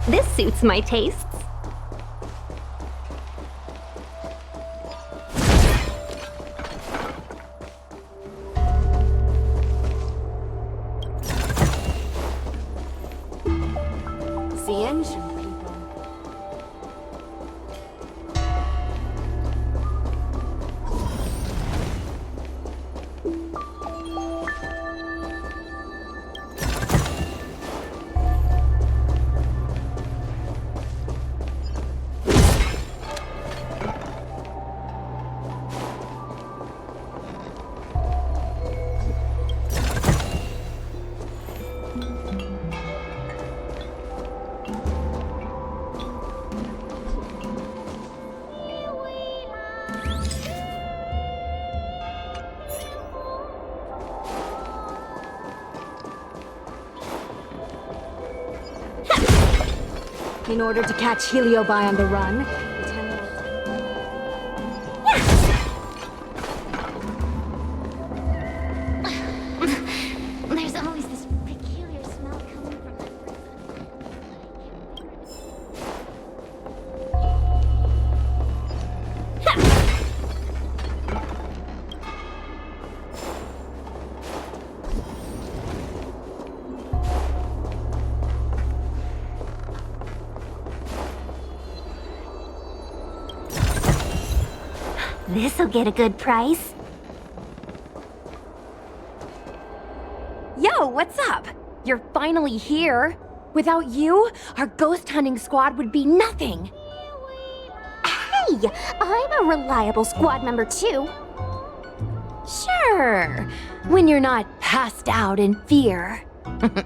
This suits my tastes. In order to catch Heliobi on the run, There's always this peculiar smell coming from that This'll get a good price. Yo, what's up? You're finally here. Without you, our ghost hunting squad would be nothing. Hey, I'm a reliable squad member too. Sure, when you're not passed out in fear. Cut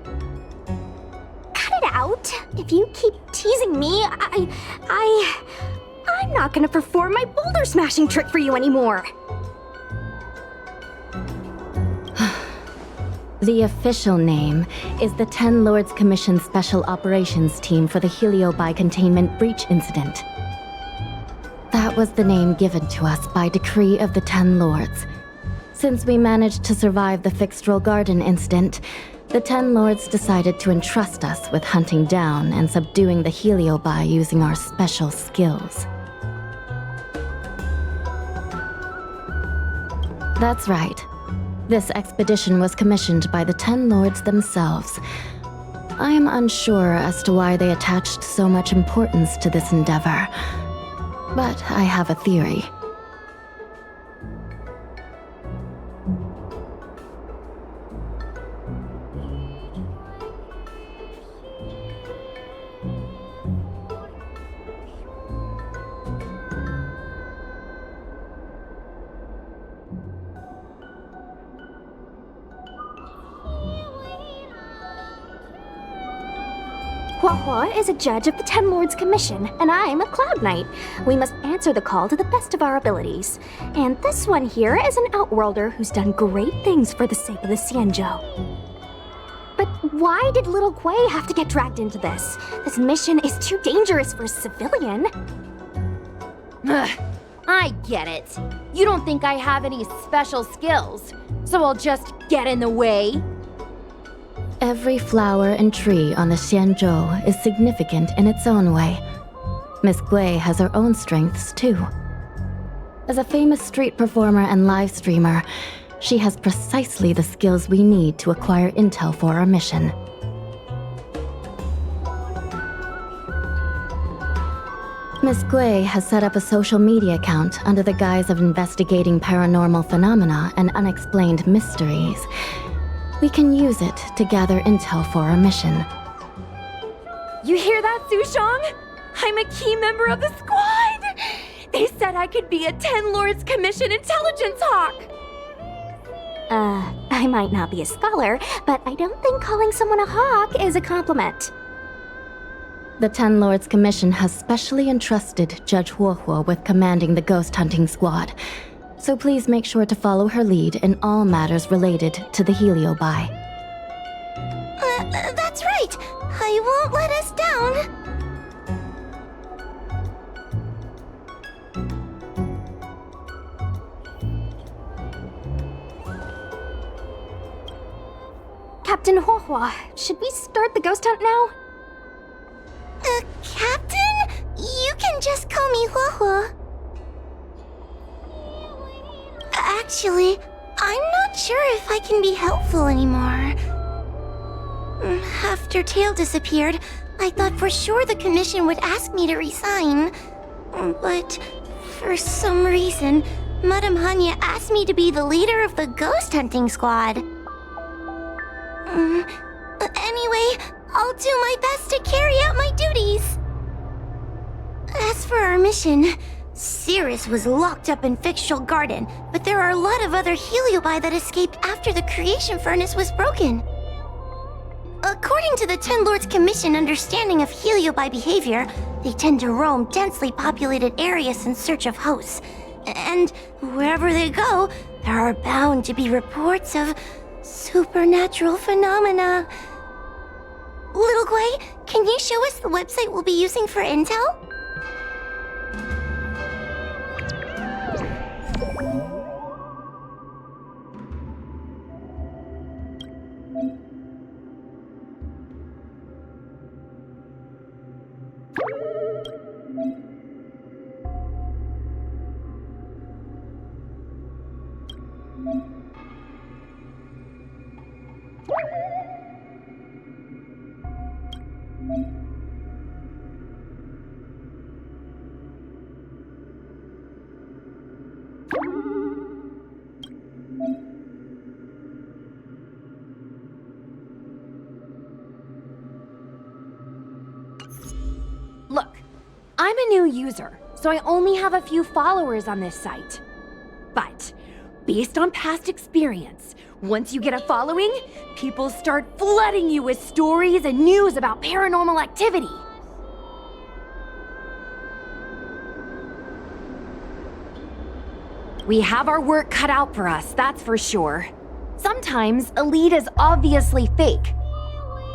it out. If you keep teasing me, I'm not gonna perform my boulder smashing trick for you anymore. The official name is the Ten Lords Commission Special Operations Team for the Heliobi Containment Breach Incident. That was the name given to us by decree of the Ten Lords. Since we managed to survive the Fyxestroll Garden incident, the Ten Lords decided to entrust us with hunting down and subduing the Heliobi using our special skills. That's right. This expedition was commissioned by the Ten Lords themselves. I am unsure as to why they attached so much importance to this endeavor, but I have a theory. Hua is a judge of the Ten Lords Commission, and I'm a Cloud Knight. We must answer the call to the best of our abilities. And this one here is an Outworlder who's done great things for the sake of the Xianzhou. But why did little Gui have to get dragged into this? This mission is too dangerous for a civilian. Ugh, I get it. You don't think I have any special skills, so I'll just get in the way? Every flower and tree on the Xianzhou is significant in its own way. Miss Gui has her own strengths, too. As a famous street performer and live streamer, She has precisely the skills we need to acquire intel for our mission. Miss Gui has set up a social media account under the guise of investigating paranormal phenomena and unexplained mysteries. We can use it to gather intel for our mission. You hear that, Sushang? I'm a key member of the squad! They said I could be a 10 Lords Commission intelligence hawk! I might not be a scholar, but I don't think calling someone a hawk is a compliment. The 10 Lords Commission has specially entrusted Judge Huohuo with commanding the ghost hunting squad, so please make sure to follow her lead in all matters related to the Heliobi. That's right! I won't let us down! Captain Huohuo, should we start the ghost hunt now? Captain? You can just call me Huohuo. Actually, I'm not sure if I can be helpful anymore. After Tale disappeared, I thought for sure the commission would ask me to resign. But for some reason, Madame Hanya asked me to be the leader of the ghost hunting squad. Anyway, I'll do my best to carry out my duties. As for our mission, Cirrus was locked up in Fyxestroll Garden, but there are a lot of other Heliobi that escaped after the creation furnace was broken. According to the 10 Lords Commission understanding of Heliobi behavior, they tend to roam densely populated areas in search of hosts. And wherever they go, there are bound to be reports of supernatural phenomena. Little Gui, can you show us the website we'll be using for intel? Look, I'm a new user, so I only have a few followers on this site. But, based on past experience, once you get a following, people start flooding you with stories and news about paranormal activity. We have our work cut out for us, that's for sure. Sometimes a lead is obviously fake,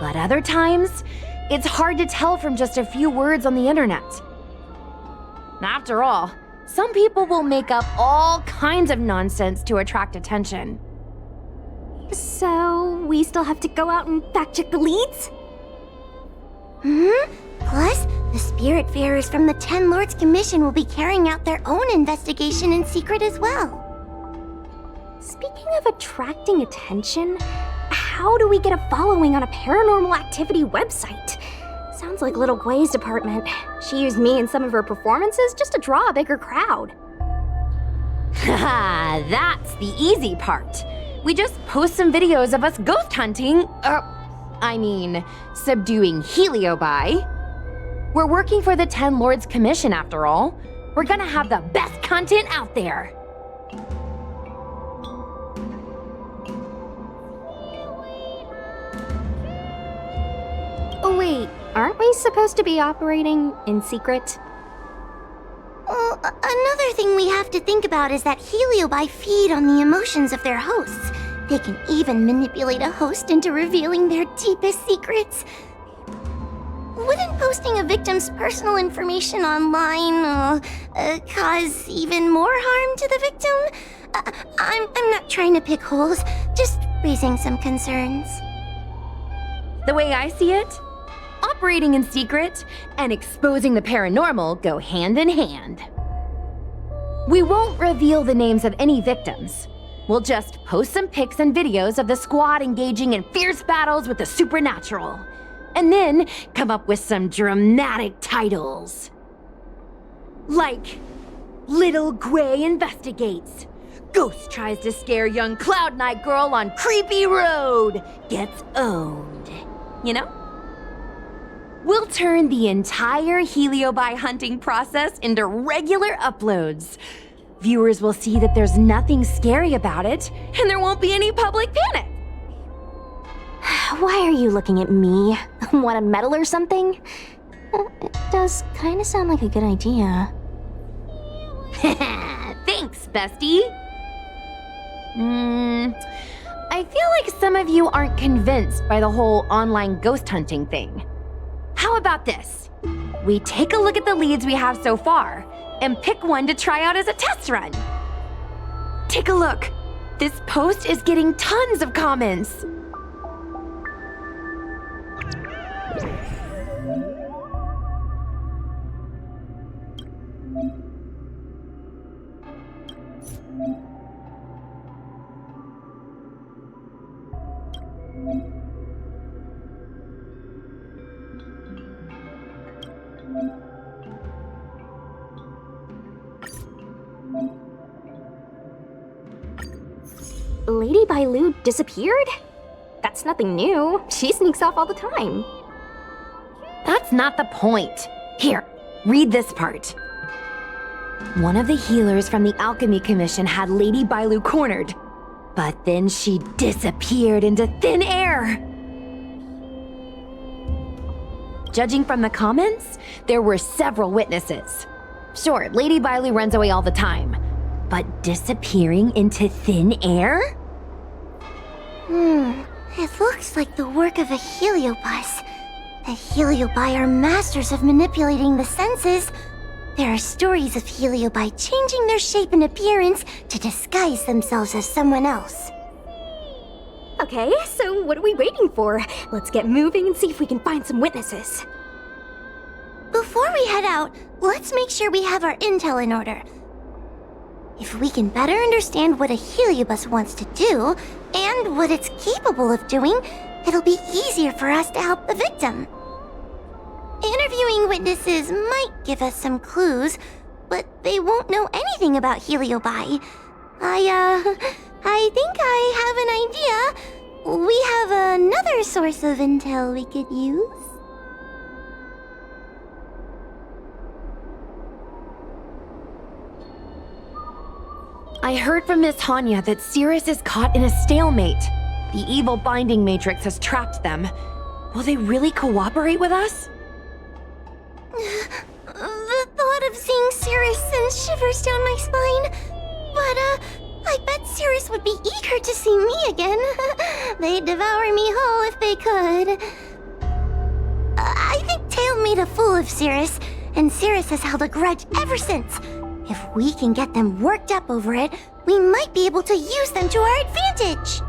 but other times, it's hard to tell from just a few words on the internet. After all, some people will make up all kinds of nonsense to attract attention. So, we still have to go out and fact-check the leads? Plus, the Spiritfarers from the 10 Lords Commission will be carrying out their own investigation in secret as well. Speaking of attracting attention, how do we get a following on a paranormal activity website? Sounds like Little Gui's department. She used me in some of her performances just to draw a bigger crowd. Haha, that's the easy part. We just post some videos of us ghost hunting, subduing Heliobi. We're working for the 10 Lords Commission after all. We're gonna have the best content out there. Oh wait, aren't we supposed to be operating in secret? Well, another thing we have to think about is that Heliobi feed on the emotions of their hosts. They can even manipulate a host into revealing their deepest secrets. Wouldn't posting a victim's personal information online cause even more harm to the victim? I'm not trying to pick holes, just raising some concerns. The way I see it, operating in secret and exposing the paranormal go hand in hand. We won't reveal the names of any victims, We'll just post some pics and videos of the squad engaging in fierce battles with the supernatural. And then come up with some dramatic titles. Like, Little Gray Investigates. Ghost tries to scare young Cloud Knight girl on creepy road. Gets owned. You know? We'll turn the entire Heliobi hunting process into regular uploads. Viewers will see that there's nothing scary about it, and there won't be any public panic. Why are you looking at me? Want a medal or something? It does kind of sound like a good idea. Thanks, bestie. I feel like some of you aren't convinced by the whole online ghost hunting thing. How about this? We take a look at the leads we have so far, and pick one to try out as a test run. Take a look. This post is getting tons of comments. Lady Bailu disappeared? That's nothing new. She sneaks off all the time. That's not the point. Here, read this part. One of the healers from the Alchemy Commission had Lady Bailu cornered, but then she disappeared into thin air. Judging from the comments, there were several witnesses. Sure, Lady Bailu runs away all the time, but disappearing into thin air? It looks like the work of a heliobus. The heliobi are masters of manipulating the senses. There are stories of heliobi changing their shape and appearance to disguise themselves as someone else. Okay, so what are we waiting for? Let's get moving and see if we can find some witnesses. Before we head out, let's make sure we have our intel in order. If we can better understand what a heliobus wants to do, and what it's capable of doing, it'll be easier for us to help the victim. Interviewing witnesses might give us some clues, but they won't know anything about heliobi. I think I have an idea. We have another source of intel we could use. I heard from Miss Hanya that Cirrus is caught in a stalemate. The evil binding matrix has trapped them. Will they really cooperate with us? The thought of seeing Cirrus sends shivers down my spine. But, I bet Cirrus would be eager to see me again. They'd devour me whole if they could. I think Tail made a fool of Cirrus, and Cirrus has held a grudge ever since. If we can get them worked up over it, we might be able to use them to our advantage.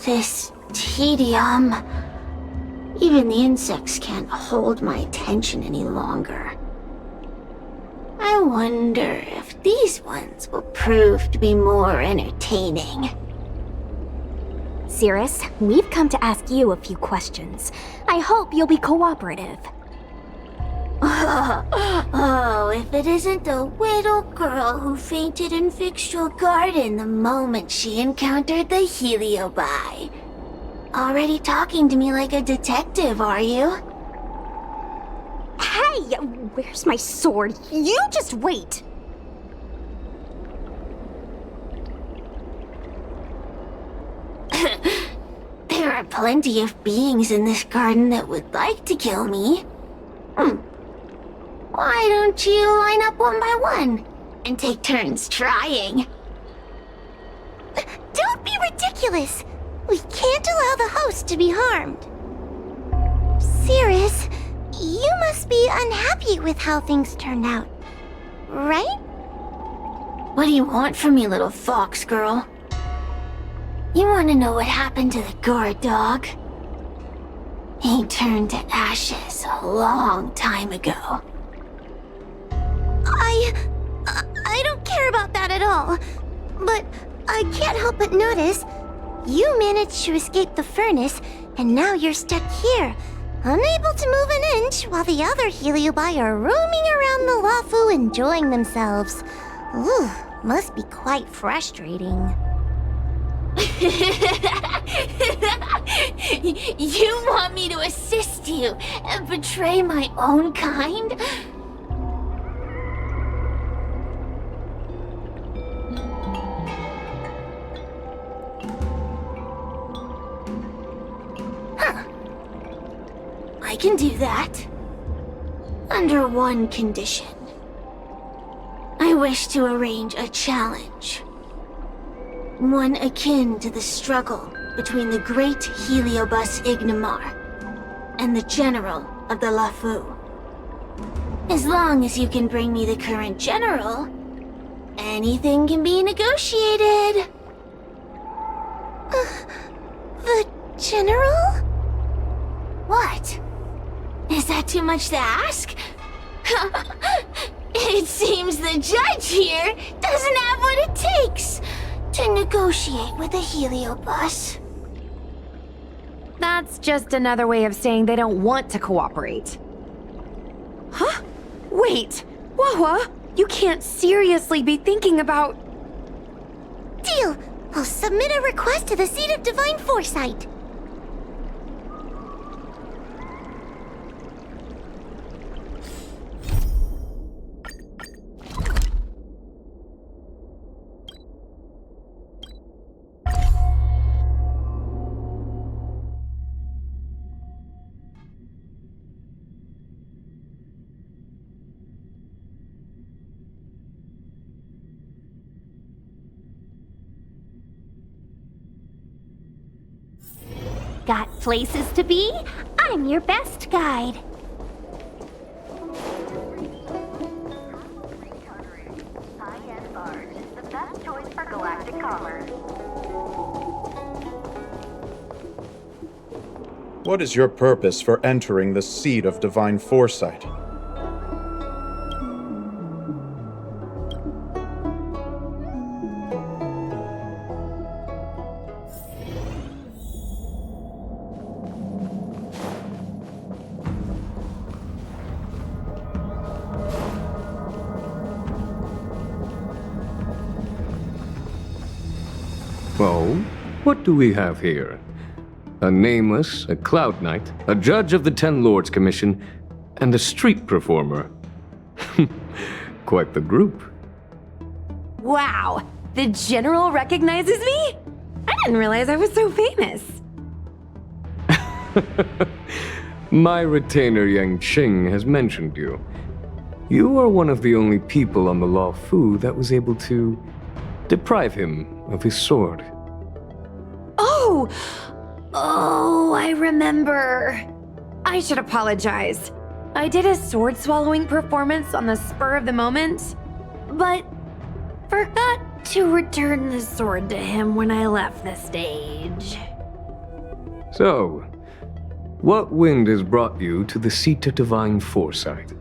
This tedium. Even the insects can't hold my attention any longer. I wonder if these ones will prove to be more entertaining. Cirrus, we've come to ask you a few questions. I hope you'll be cooperative. Oh, if it isn't the little girl who fainted in Fyxestroll Garden the moment she encountered the heliobi. Already talking to me like a detective, are you? Hey, where's my sword? You just wait. There are plenty of beings in this garden that would like to kill me. Why don't you line up one by one and take turns trying? Don't be ridiculous! We can't allow the host to be harmed. Cirrus, you must be unhappy with how things turned out, right? What do you want from me, little fox girl? You want to know what happened to the guard dog? He turned to ashes a long time ago. I don't care about that at all. But I can't help but notice you managed to escape the furnace, and now you're stuck here, unable to move an inch while the other Heliobi are roaming around the Lafu enjoying themselves. Ooh, must be quite frustrating. You want me to assist you and betray my own kind? I can do that. Under one condition. I wish to arrange a challenge. One akin to the struggle between the great Heliobus Ignamar and the general of the Lafu. As long as you can bring me the current general, anything can be negotiated. The general? What? Is that too much to ask? It seems the judge here doesn't have what it takes to negotiate with the Heliobus. That's just another way of saying they don't want to cooperate. Huh? Wait, Wawa, you can't seriously be thinking about... Deal! I'll submit a request to the Seat of Divine Foresight. Got places to be? I'm your best guide. High-end barge, the best choice for galactic commerce. What is your purpose for entering the Seat of Divine Foresight? Oh, what do we have here? A nameless, a cloud knight, a judge of the Ten Lords Commission, and a street performer. Quite the group. Wow, the general recognizes me? I didn't realize I was so famous. My retainer Yanqing has mentioned you. You are one of the only people on the Law Fu that was able to deprive him of his sword. Oh, I remember. I should apologize. I did a sword swallowing performance on the spur of the moment, but forgot to return the sword to him when I left the stage. So, what wind has brought you to the Seat of Divine Foresight?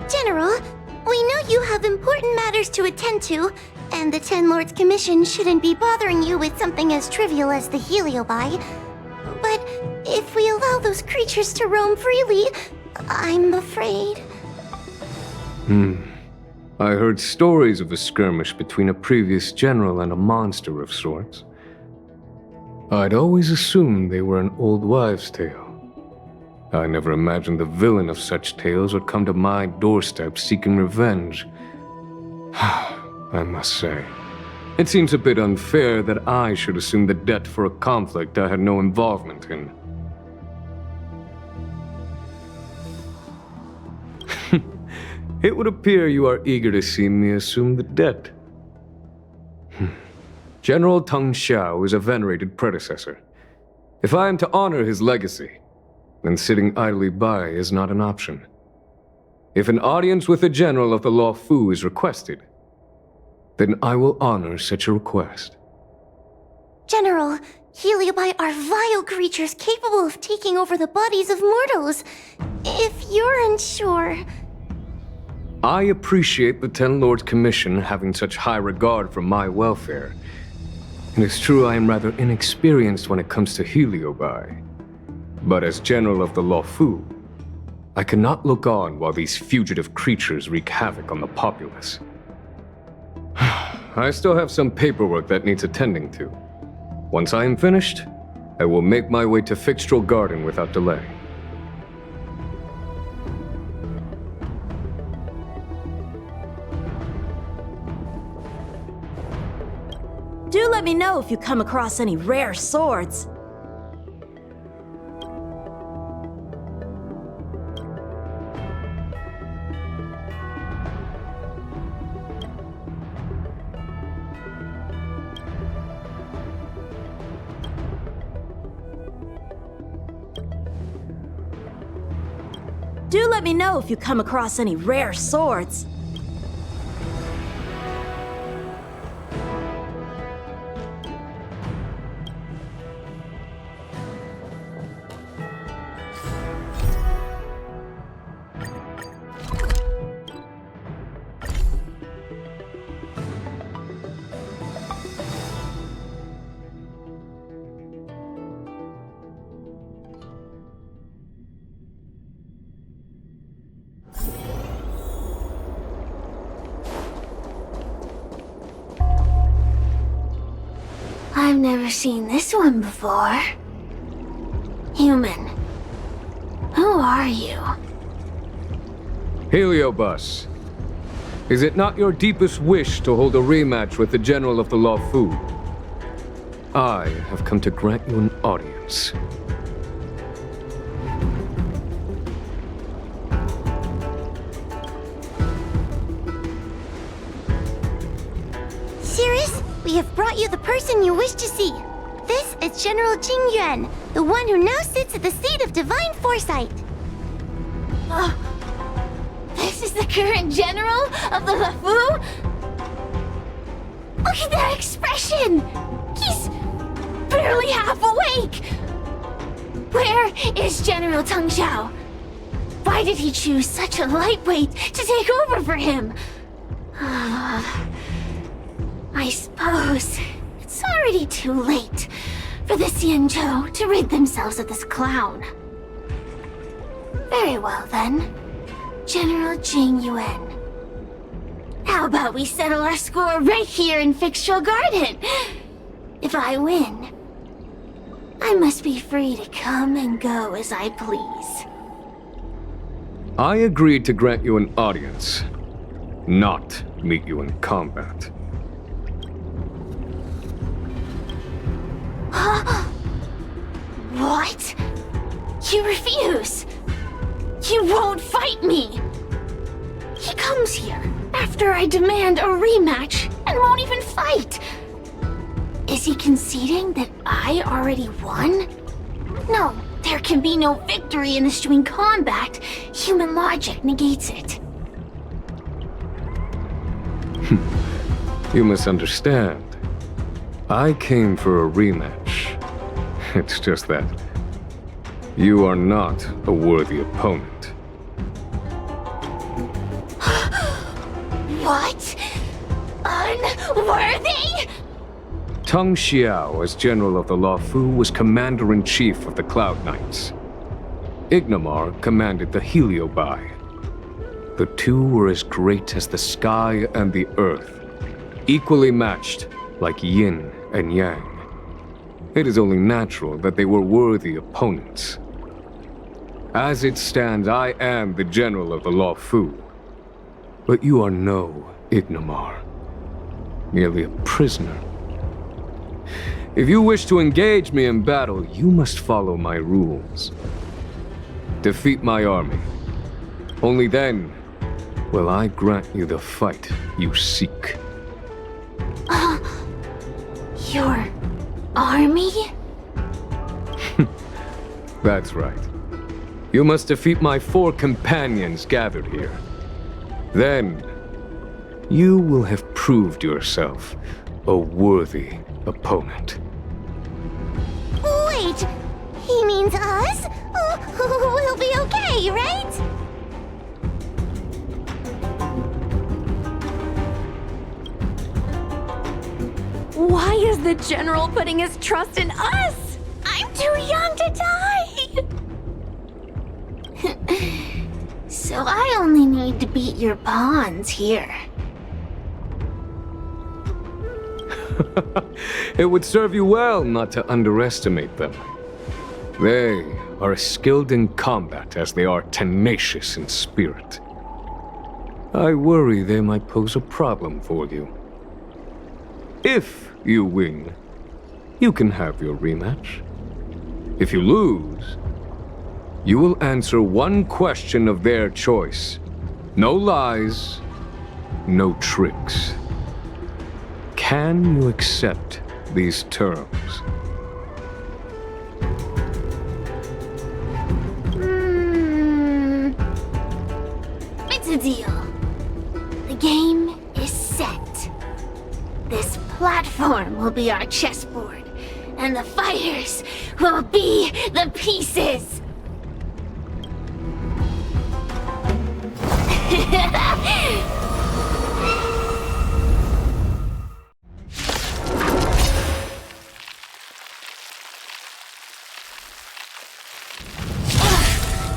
General, we know you have important matters to attend to, and the Ten Lords Commission shouldn't be bothering you with something as trivial as the Heliobi. But if we allow those creatures to roam freely, I'm afraid... I heard stories of a skirmish between a previous general and a monster of sorts. I'd always assumed they were an old wives' tale. I never imagined the villain of such tales would come to my doorstep seeking revenge. I must say, it seems a bit unfair that I should assume the debt for a conflict I had no involvement in. It would appear you are eager to see me assume the debt. General Teng Xiao is a venerated predecessor. If I am to honor his legacy, then sitting idly by is not an option. If an audience with the General of the Law Fu is requested, then I will honor such a request. General, Heliobi are vile creatures capable of taking over the bodies of mortals. If you're unsure... I appreciate the Ten Lords Commission having such high regard for my welfare. It is true I am rather inexperienced when it comes to Heliobi. But as General of the Law Fu, I cannot look on while these fugitive creatures wreak havoc on the populace. I still have some paperwork that needs attending to. Once I am finished, I will make my way to Fyxestroll Garden without delay. Do let me know if you come across any rare swords. Do let me know if you come across any rare swords. I've never seen this one before. Human. Who are you? Heliobus, is it not your deepest wish to hold a rematch with the General of the Law Fu? I have come to grant you an audience. Sirius, we have brought you the person you wish to see. This is General Tingyun, the one who now sits at the seat of divine foresight. This is the current general of the LeFou? Look at that expression! He's barely half awake! Where is General Teng Xiao? Why did he choose such a lightweight to take over for him? I suppose it's already too late for the Xianzhou to rid themselves of this clown. Very well then, General Jing Yuan. How about we settle our score right here in Fyxestroll Garden? If I win, I must be free to come and go as I please. I agreed to grant you an audience, not meet you in combat. What? You refuse? You won't fight me! He comes here after I demand a rematch and won't even fight! Is he conceding that I already won? No, there can be no victory in eschewing combat. Human logic negates it. You misunderstand. I came for a rematch. It's just that you are not a worthy opponent. What? Unworthy? Teng Xiao, as General of the Law Fu, was Commander-in-Chief of the Cloud Knights. Ignamar commanded the Heliobi. The two were as great as the sky and the earth, equally matched like yin and yang. It is only natural that they were worthy opponents. As it stands, I am the General of the Law Fu. But you are no Ignomar. Merely a prisoner. If you wish to engage me in battle, you must follow my rules. Defeat my army. Only then will I grant you the fight you seek. Your army? That's right. You must defeat my 4 companions gathered here. Then, you will have proved yourself a worthy opponent. Wait, he means us? We'll be okay, right? Why is the General putting his trust in us? I'm too young to die! So I only need to beat your pawns here. It would serve you well not to underestimate them. They are as skilled in combat as they are tenacious in spirit. I worry they might pose a problem for you. If you win, you can have your rematch. If you lose, you will answer one question of their choice. No lies, no tricks. Can you accept these terms? It's a deal. The game is set. This platform will be our chessboard, and the fighters will be the pieces.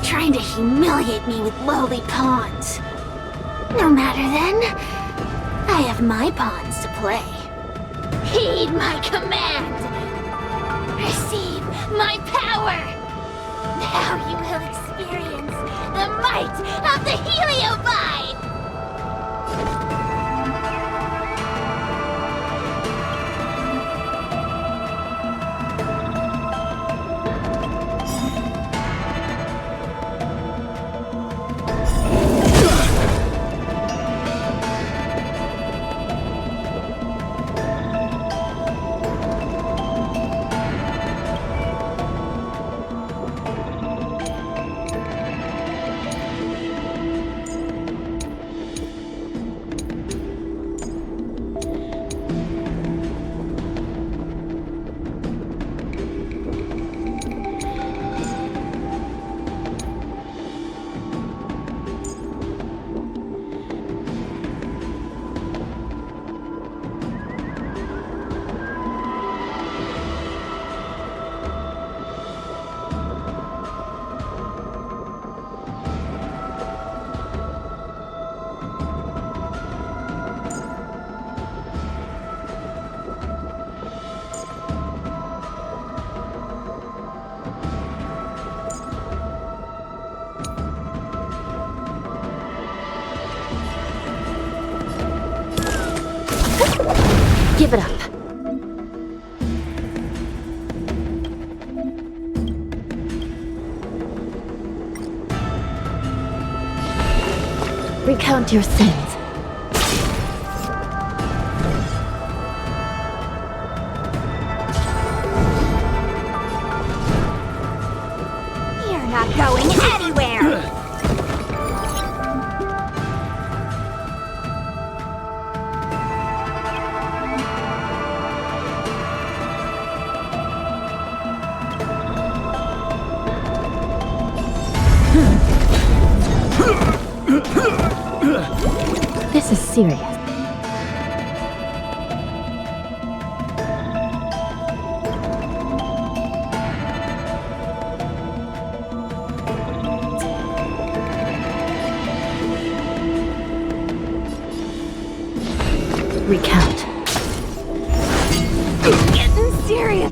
Trying to humiliate me with lowly pawns. No matter then, I have my pawns to play. Heed my command! Receive my power! Now you will experience the might of the Heliobide! Give it up. Recount your sins. You're not going anywhere! This is serious. Recount. It's getting serious.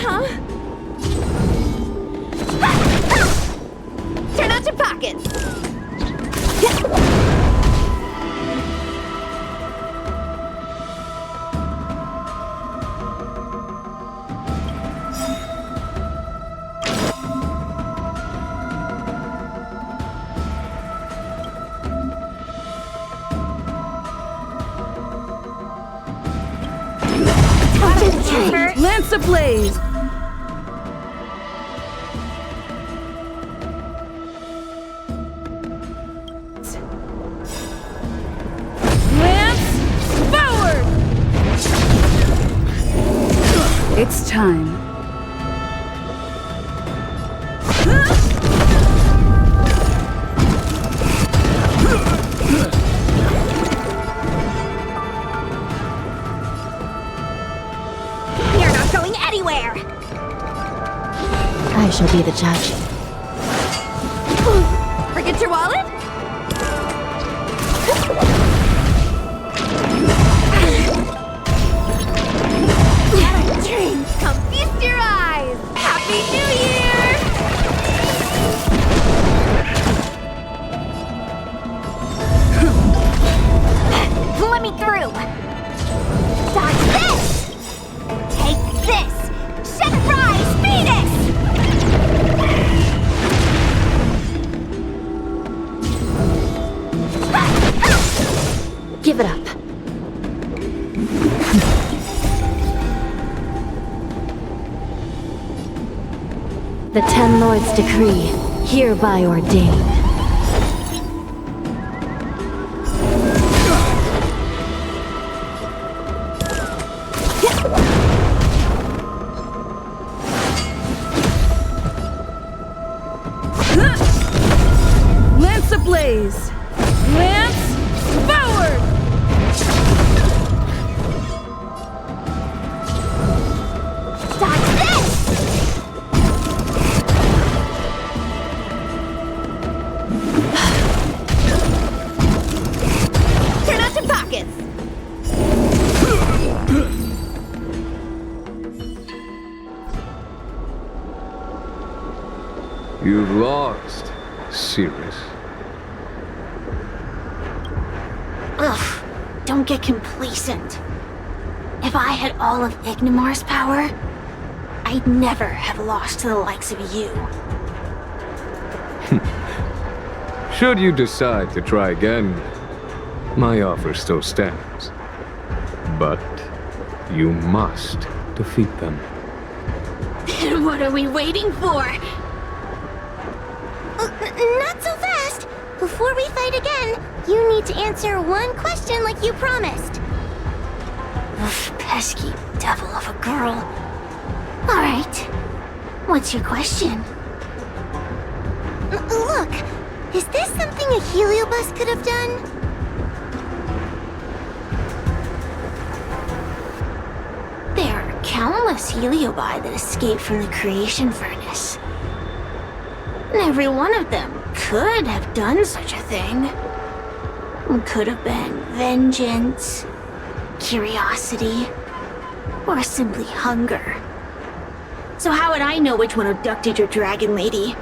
Huh? pockets! Lance ablaze! Lance forward! It's time. I shall be the judge. Forget your wallet? Yanqing, come feast your eyes! Happy New Year! Let me through! Dodge this! Take this! Surprise, Venus! Give it up. The Ten Lords' decree, hereby ordained. Lance ablaze! Lance forward! Dodge this! Turn out your pockets! You've lost, Cirrus. Ugh, don't get complacent. If I had all of Ignimar's power, I'd never have lost to the likes of you. Should you decide to try again, my offer still stands. But you must defeat them. Then what are we waiting for? Not so fast! Before we fight again, you need to answer one question like you promised. Ugh, pesky devil of a girl. Alright, what's your question? Look, is this something a heliobus could have done? There are countless heliobi that escaped from the creation furnace. And every one of them could have done such a thing. It could have been vengeance, curiosity, or simply hunger. So how would I know which one abducted your dragon lady?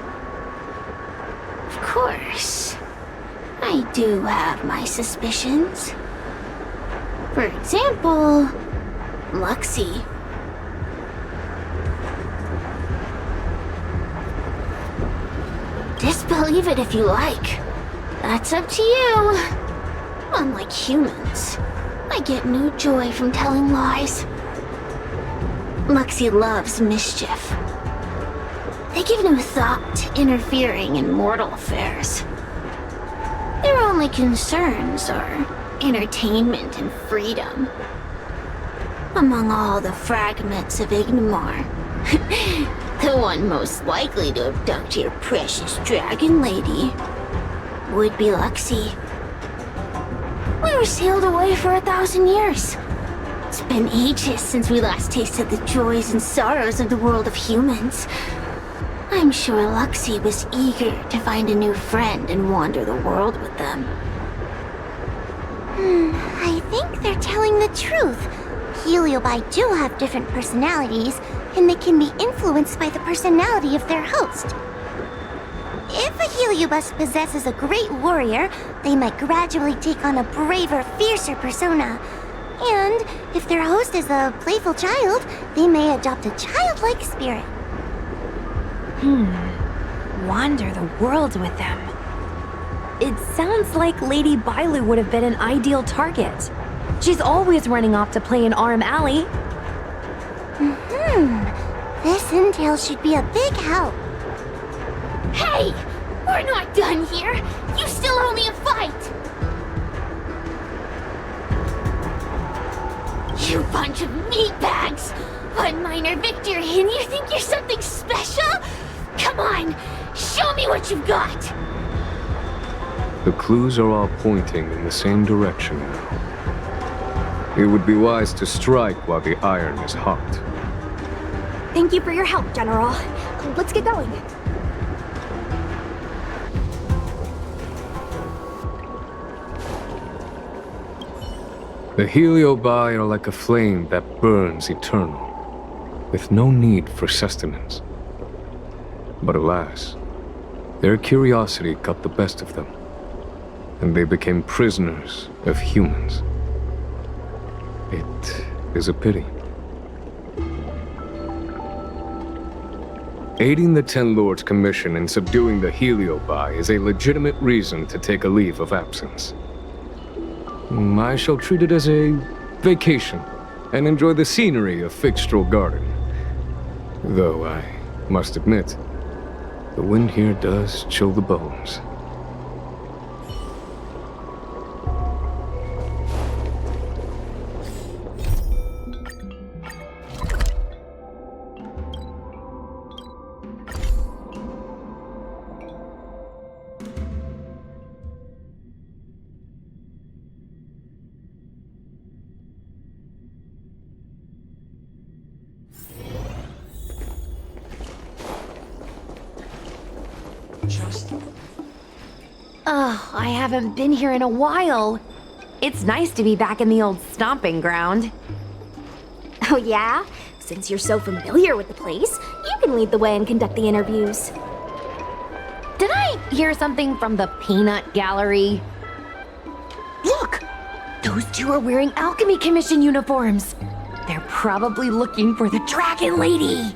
Of course, I do have my suspicions. For example, Luxie. Disbelieve it if you like. That's up to you. Unlike humans, I get no joy from telling lies. Luxie loves mischief. They give no thought to interfering in mortal affairs. Their only concerns are entertainment and freedom. Among all the fragments of Ignimar, the one most likely to abduct your precious dragon lady would be Luxie. We were sealed away for 1,000 years. It's been ages since we last tasted the joys and sorrows of the world of humans. I'm sure Luxie was eager to find a new friend and wander the world with them. I think they're telling the truth. Heliobi do have different personalities, and they can be influenced by the personality of their host. If a Heliobus possesses a great warrior, they might gradually take on a braver, fiercer persona. And if their host is a playful child, they may adopt a childlike spirit. Wander the world with them. It sounds like Lady Bailu would have been an ideal target. She's always running off to play in Arm Alley. This intel should be a big help. Hey! We're not done here! You still owe me a fight! You bunch of meatbags! One minor victory and you think you're something special? Come on! Show me what you've got! The clues are all pointing in the same direction now. It would be wise to strike while the iron is hot. Thank you for your help, General. Let's get going. The Heliobi are like a flame that burns eternal, with no need for sustenance. But alas, their curiosity got the best of them, and they became prisoners of humans. It is a pity. Aiding the Ten Lords' Commission in subduing the Heliobi is a legitimate reason to take a leave of absence. I shall treat it as a vacation and enjoy the scenery of Fyxestroll Garden. Though I must admit, the wind here does chill the bones. I haven't been here in a while. It's nice to be back in the old stomping ground. Oh yeah? Since you're so familiar with the place, you can lead the way and conduct the interviews. Did I hear something from the Peanut Gallery? Look! Those two are wearing Alchemy Commission uniforms. They're probably looking for the Dragon Lady.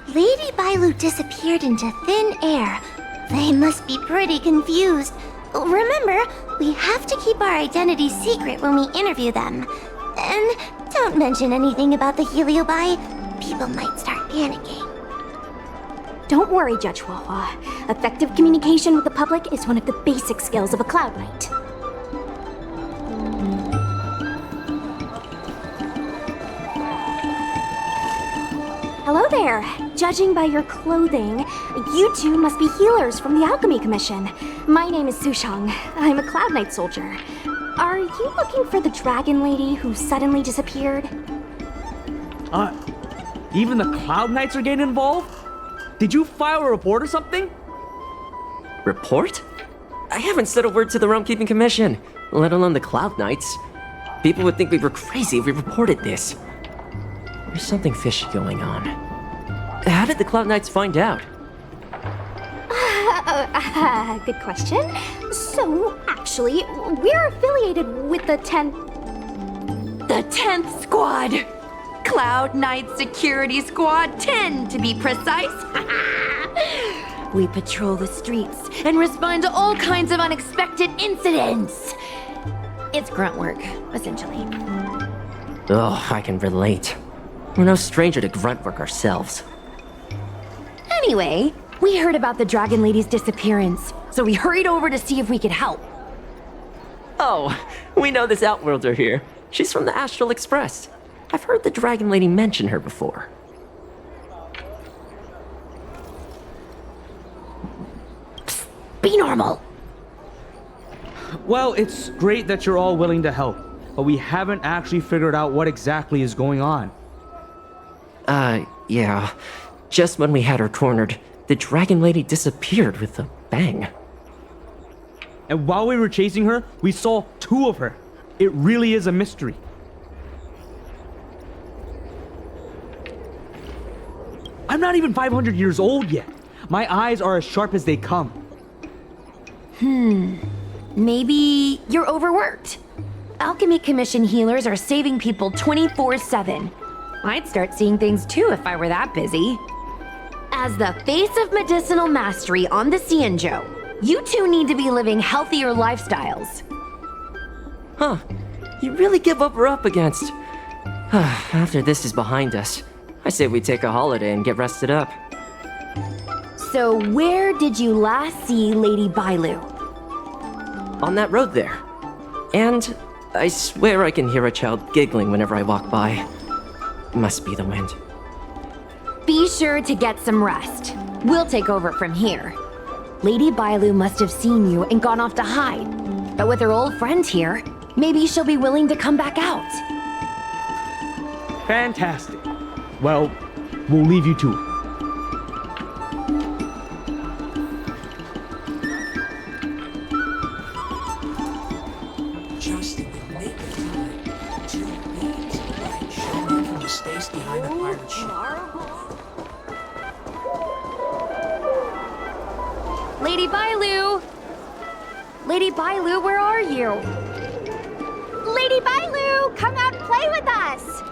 Lady Bailu disappeared into thin air. They must be pretty confused. Remember, we have to keep our identities secret when we interview them. And don't mention anything about the Heliobi. People might start panicking. Don't worry, Judge Wawa. Effective communication with the public is one of the basic skills of a Cloud Knight. Hello there. Judging by your clothing, you two must be healers from the Alchemy Commission. My name is Sushang. I'm a Cloud Knight soldier. Are you looking for the Dragon Lady who suddenly disappeared? Even the Cloud Knights are getting involved? Did you file a report or something? Report? I haven't said a word to the Realm-Keeping Commission, let alone the Cloud Knights. People would think we were crazy if we reported this. There's something fishy going on. How did the Cloud Knights find out? Good question. So, actually, we're affiliated with the 10th... The 10th Squad! Cloud Knight Security Squad 10, to be precise. We patrol the streets and respond to all kinds of unexpected incidents. It's grunt work, essentially. Oh, I can relate. We're no stranger to grunt work ourselves. Anyway, we heard about the Dragon Lady's disappearance, so we hurried over to see if we could help. Oh, we know this Outworlder here. She's from the Astral Express. I've heard the Dragon Lady mention her before. Psst, be normal. Well, it's great that you're all willing to help, but we haven't actually figured out what exactly is going on. Yeah. Just when we had her cornered, the Dragon Lady disappeared with a bang. And while we were chasing her, we saw two of her. It really is a mystery. I'm not even 500 years old yet. My eyes are as sharp as they come. Maybe you're overworked. Alchemy Commission healers are saving people 24/7. I'd start seeing things too if I were that busy. As the face of medicinal mastery on the Xianzhou, you two need to be living healthier lifestyles. Huh. You really give what we're up against. After this is behind us, I say we take a holiday and get rested up. So where did you last see Lady Bailu? On that road there. And I swear I can hear a child giggling whenever I walk by. Must be the wind. Be sure to get some rest. We'll take over from here. Lady Bailu must have seen you and gone off to hide. But with her old friend here, maybe she'll be willing to come back out. Fantastic. Well, we'll leave you to it. Just in the nick of time, 2 beings of light shone in from the space behind the pirate ship. Lady Bailu! Lady Bailu, where are you? Lady Bailu, come out and play with us!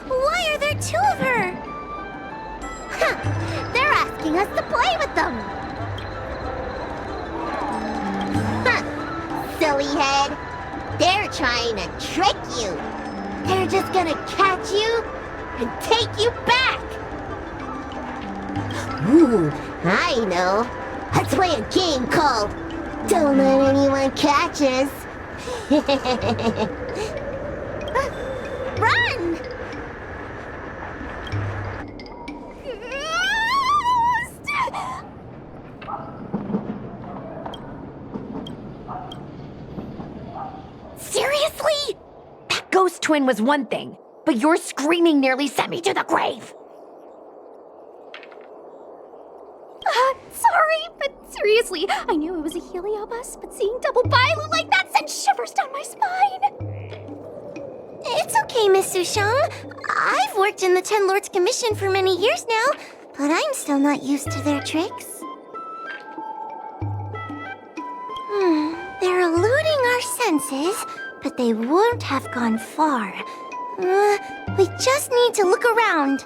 Why are there 2 of her? They're asking us to play with them! Silly head. They're trying to trick you. They're just gonna catch you and take you back. Ooh, I know. Let's play a game called Don't Let Anyone Catch Us. Run! Seriously? That ghost twin was one thing, but your screaming nearly sent me to the grave. Sorry, but seriously, I knew it was a heliobus, but seeing double Bailu like that sent shivers down my spine. It's okay, Miss Sushang. I've worked in the Ten Lords Commission for many years now, but I'm still not used to their tricks. They're eluding our senses, but they won't have gone far. We just need to look around.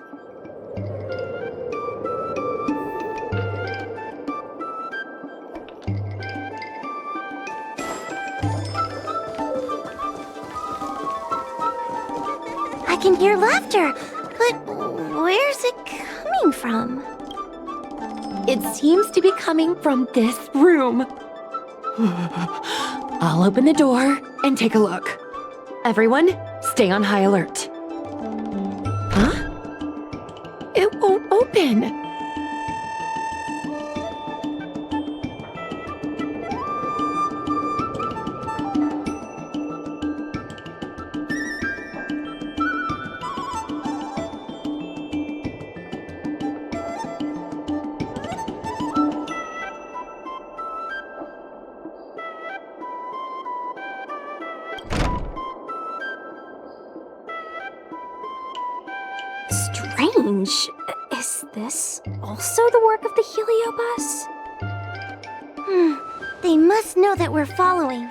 I can hear laughter, but where's it coming from? It seems to be coming from this room. I'll open the door and take a look. Everyone, stay on high alert. Huh? It won't open. Strange. Is this also the work of the heliobus? They must know that we're following.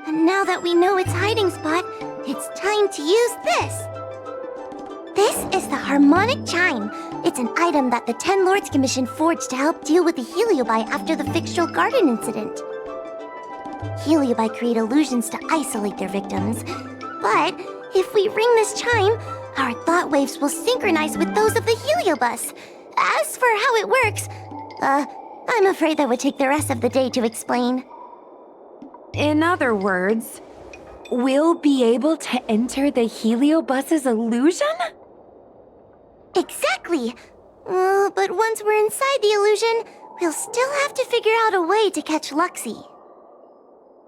And now that we know its hiding spot, it's time to use this. This is the harmonic chime. It's an item that the Ten Lords Commission forged to help deal with the heliobi after the Fyxestroll Garden incident. Heliobi create illusions to isolate their victims. But if we ring this chime, our thought waves will synchronize with those of the heliobus. As for how it works, I'm afraid that would take the rest of the day to explain. In other words, we'll be able to enter the heliobus's illusion? Exactly! But once we're inside the illusion, we'll still have to figure out a way to catch Luxie.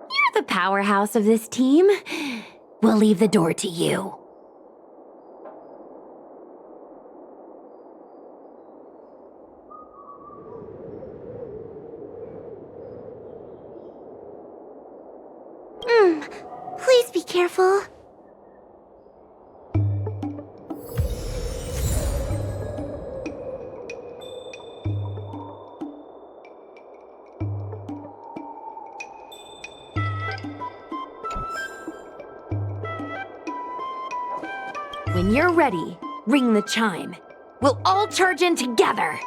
You're the powerhouse of this team. We'll leave the door to you. Please be careful. When you're ready, ring the chime. We'll all charge in together!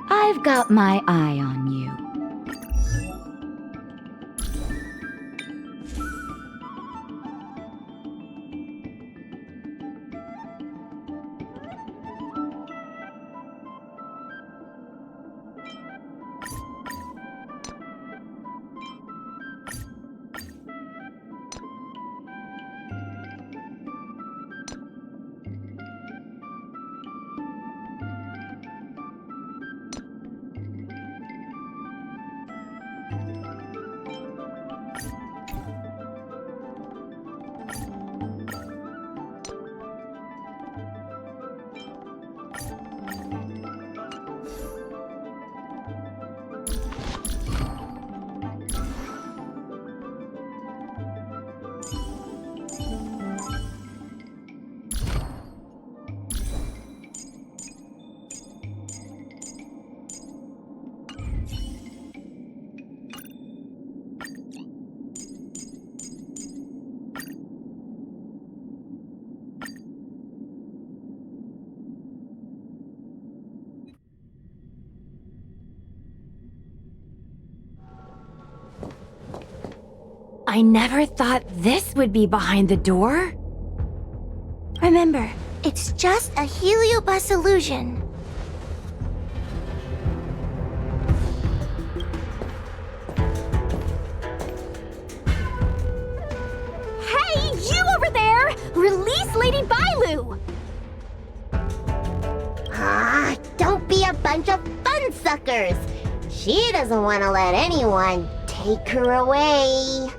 I've got my eye on you. I never thought this would be behind the door. Remember, it's just a heliobus illusion. Hey, you over there! Release Lady Bailu! Ah, don't be a bunch of fun suckers. She doesn't want to let anyone take her away.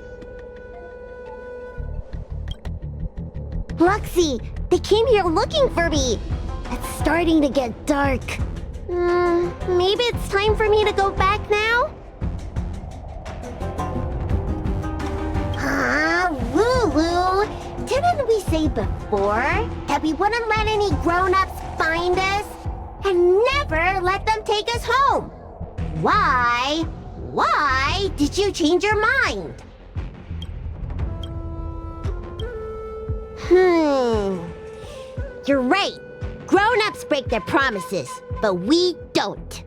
Luxie, they came here looking for me. It's starting to get dark. Maybe it's time for me to go back now? Lulu, didn't we say before that we wouldn't let any grown-ups find us? And never let them take us home? Why? Why did you change your mind? You're right. Grown-ups break their promises, but we don't.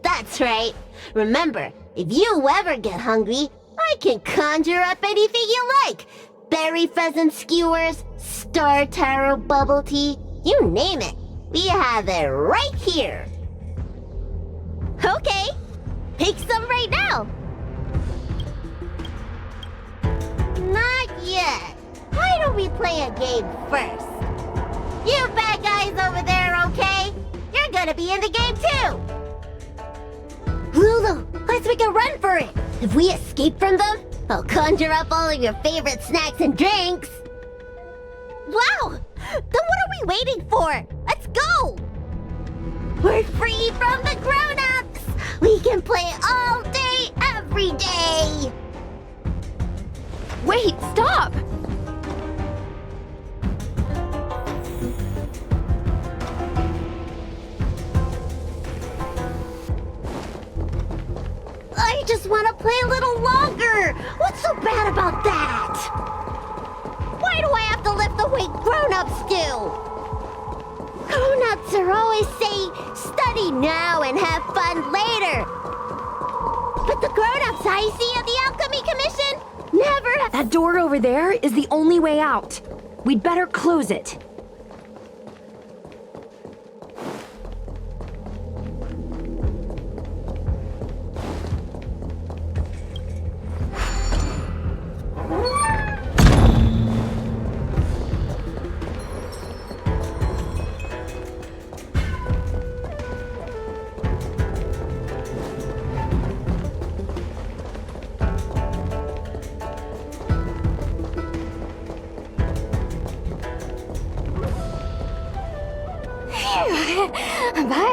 That's right. Remember, if you ever get hungry, I can conjure up anything you like. Berry pheasant skewers, star taro bubble tea, you name it. We have it right here. Okay, take some right now. Not yet. Why don't we play a game first? You bad guys over there, okay? You're gonna be in the game too. Lulu, let's make a run for it. If we escape from them, I'll conjure up all of your favorite snacks and drinks. Wow! Then what are we waiting for? Let's go! We're free from the grown-ups! We can play all day, every day! Wait, stop! I just want to play a little longer! What's so bad about that? Why do I have to lift the weight grown-ups do? Grown-ups are always saying, study now and have fun later. But the grown-ups I see at the Alchemy Commission never have... That door over there is the only way out. We'd better close it.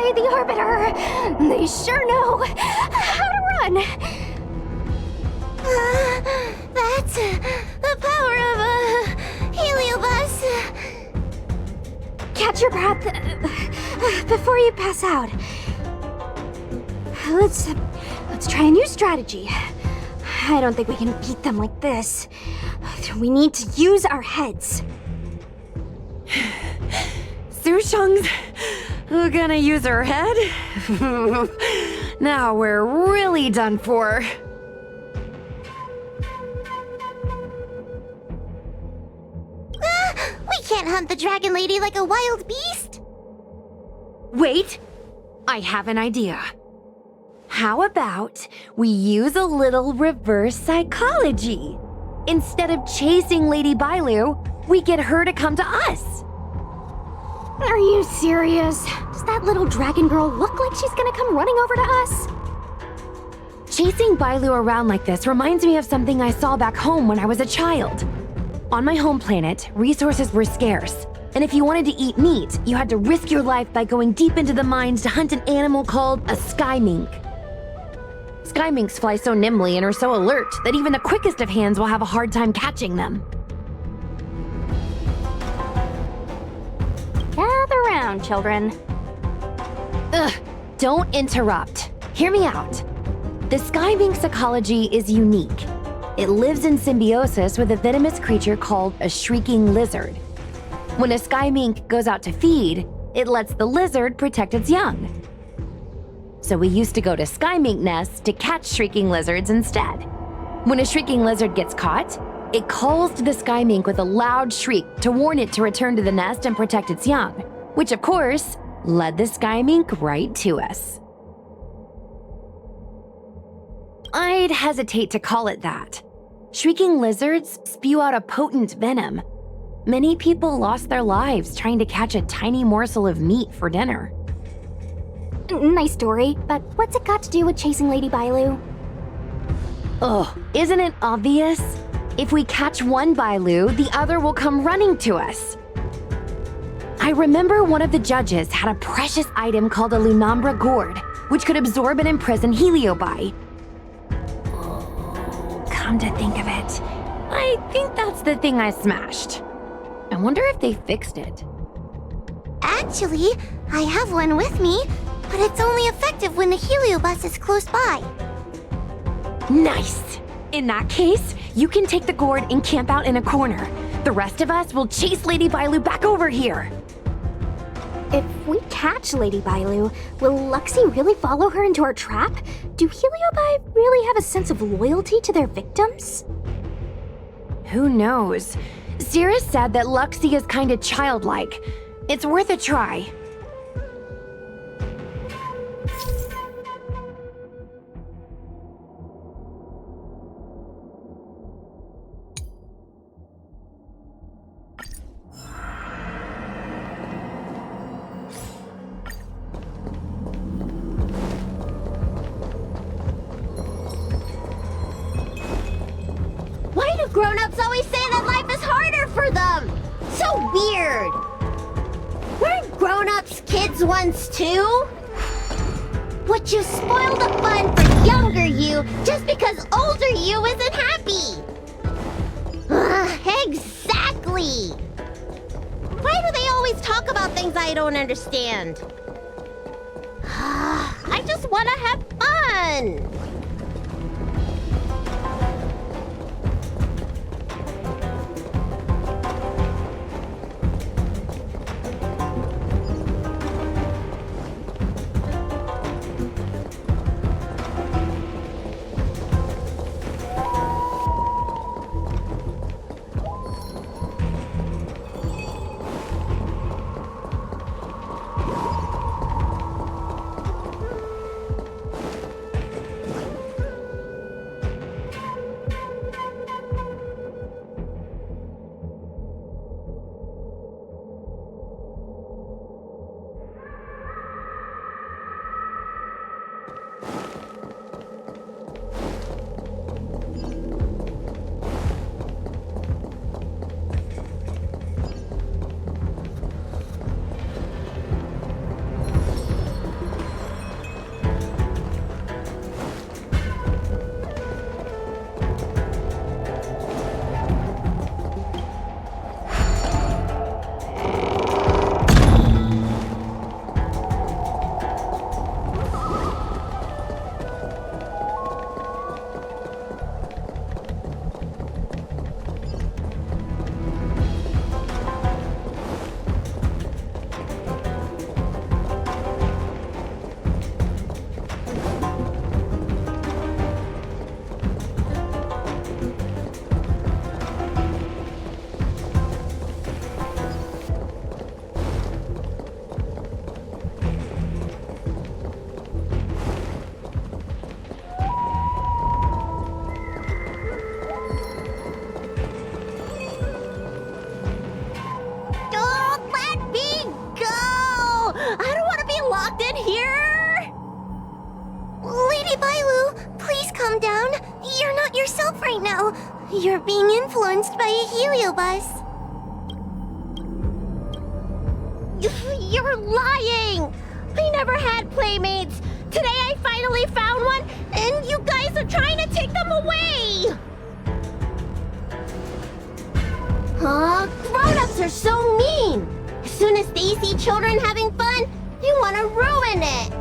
by the Arbiter. They sure know how to run. That's the power of a Heliobus. Catch your breath before you pass out. Let's try a new strategy. I don't think we can beat them like this. We need to use our heads. Sushang's gonna use her head? Now we're really done for. We can't hunt the dragon lady like a wild beast. Wait, I have an idea. How about we use a little reverse psychology? Instead of chasing Lady Bailu, we get her to come to us. Are you serious? Does that little dragon girl look like she's gonna come running over to us? Chasing Bailu around like this reminds me of something I saw back home when I was a child. On my home planet, resources were scarce, and if you wanted to eat meat, you had to risk your life by going deep into the mines to hunt an animal called a sky mink. Sky minks fly so nimbly and are so alert that even the quickest of hands will have a hard time catching them. Gather round, children. Ugh, don't interrupt. Hear me out. The sky mink's ecology is unique. It lives in symbiosis with a venomous creature called a shrieking lizard. When a sky mink goes out to feed, it lets the lizard protect its young. So we used to go to sky mink nests to catch shrieking lizards instead. When a shrieking lizard gets caught, it calls to the sky mink with a loud shriek to warn it to return to the nest and protect its young, which of course led the sky mink right to us. I'd hesitate to call it that. Shrieking lizards spew out a potent venom. Many people lost their lives trying to catch a tiny morsel of meat for dinner. Nice story, but what's it got to do with chasing Lady Bailu? Ugh, isn't it obvious? If we catch one Bailu, the other will come running to us. I remember one of the judges had a precious item called a Lunambra gourd, which could absorb and imprison Heliobi. Come to think of it, I think that's the thing I smashed. I wonder if they fixed it. Actually, I have one with me, but it's only effective when the Heliobus is close by. Nice! In that case, you can take the gourd and camp out in a corner. The rest of us will chase Lady Bailu back over here. If we catch Lady Bailu, will Luxie really follow her into our trap? Do Heliobi really have a sense of loyalty to their victims? Who knows? Cirrus said that Luxie is kinda childlike. It's worth a try. Why do grown-ups always say that life is harder for them? So weird! Weren't grown-ups kids once too? Would you spoil the fun for younger you just because older you isn't happy? Exactly! Why do they always talk about things I don't understand? I just want to have fun! right now. You're being influenced by a heliobus. You're lying! I never had playmates. Today I finally found one, and you guys are trying to take them away! Grown-ups are so mean! As soon as they see children having fun, you want to ruin it!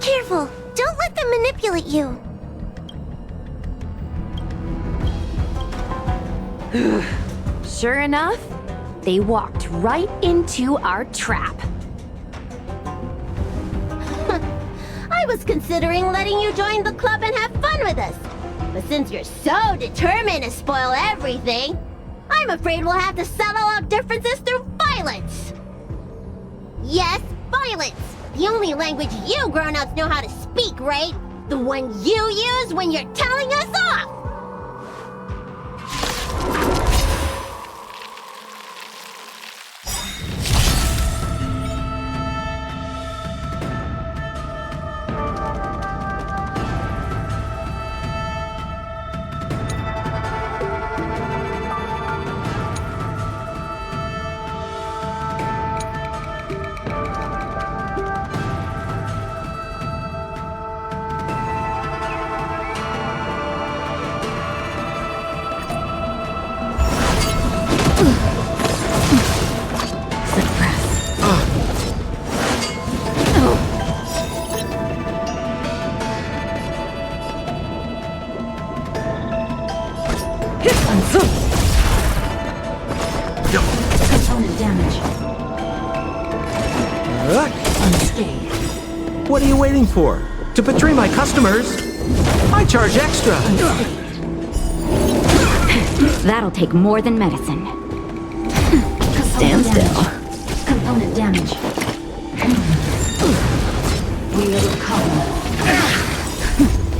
Careful! Don't let them manipulate you! Sure enough, they walked right into our trap. I was considering letting you join the club and have fun with us. But since you're so determined to spoil everything, I'm afraid we'll have to settle our differences through violence. Yes, violence. The only language you grown-ups know how to speak, right? The one you use when you're telling us off! Component damage. Unscathed. What are you waiting for? To betray my customers? I charge extra! That'll take more than medicine. Stand still. Component damage. We'll come.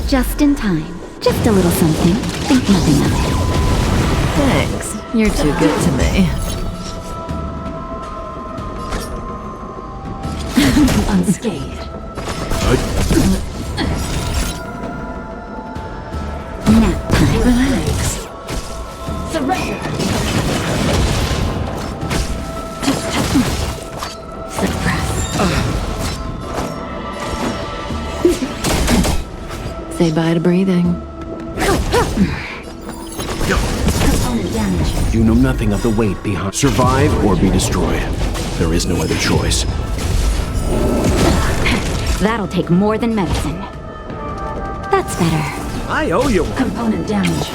Just in time. Just a little something. Think nothing of it. Thanks. You're too good to me. Unscathed. Nap time. Relax. Surrender. Suppress. Say bye to breathing. Component damage. You know nothing of the weight behind. Survive or be destroyed. There is no other choice. That'll take more than medicine. That's better. I owe you one. Component damage.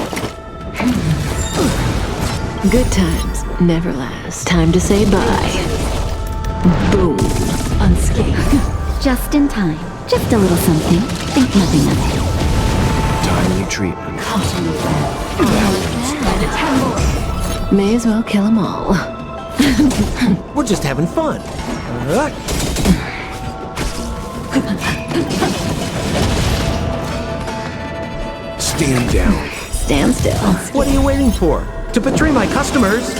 Good times never last. Time to say bye. Boom. Unscathed. Just in time. Just a little something. Think nothing of it. Timely treatment. May as well kill them all. We're just having fun. Stand down. Stand still. What are you waiting for? To betray my customers?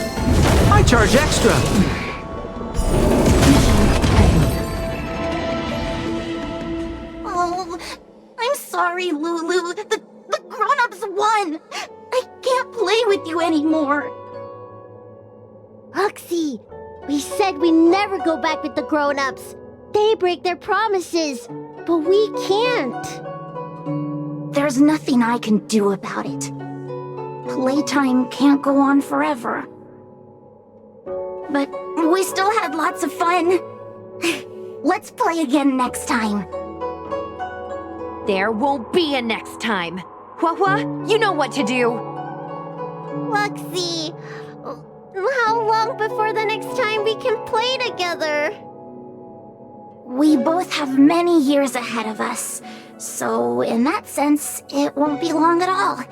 I charge extra. Oh, I'm sorry, Lulu. The grown-ups won. I can't play with you anymore. Huxie, we said we'd never go back with the grown-ups. They break their promises, but we can't. There's nothing I can do about it. Playtime can't go on forever. But we still had lots of fun. Let's play again next time. There won't be a next time. Hua, you know what to do. Luxie, how long before the next time we can play together? We both have many years ahead of us, so in that sense, it won't be long at all.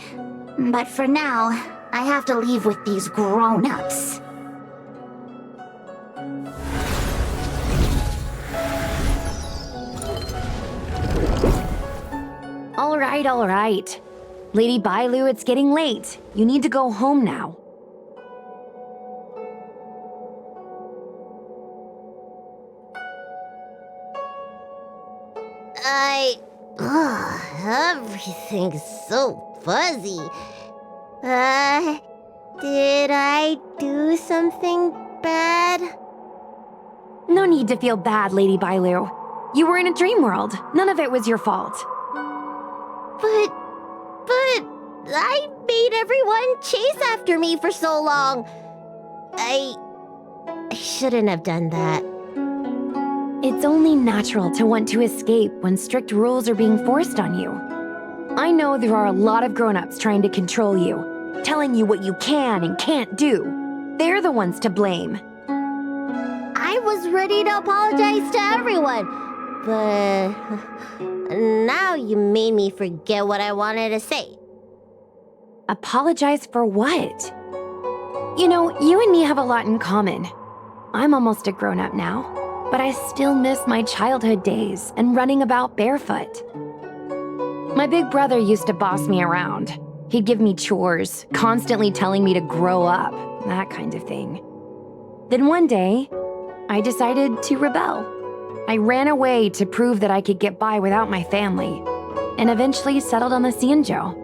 But for now, I have to leave with these grown-ups. All right. Lady Bailu, it's getting late. You need to go home now. Everything's so fuzzy. Did I do something bad? No need to feel bad, Lady Bailu. You were in a dream world. None of it was your fault. But I made everyone chase after me for so long. I shouldn't have done that. It's only natural to want to escape when strict rules are being forced on you. I know there are a lot of grown-ups trying to control you, telling you what you can and can't do. They're the ones to blame. I was ready to apologize to everyone, but now you made me forget what I wanted to say. Apologize for what? You know, you and me have a lot in common. I'm almost a grown-up now, but I still miss my childhood days and running about barefoot. My big brother used to boss me around. He'd give me chores, constantly telling me to grow up, that kind of thing. Then one day, I decided to rebel. I ran away to prove that I could get by without my family, and eventually settled on the Xianzhou.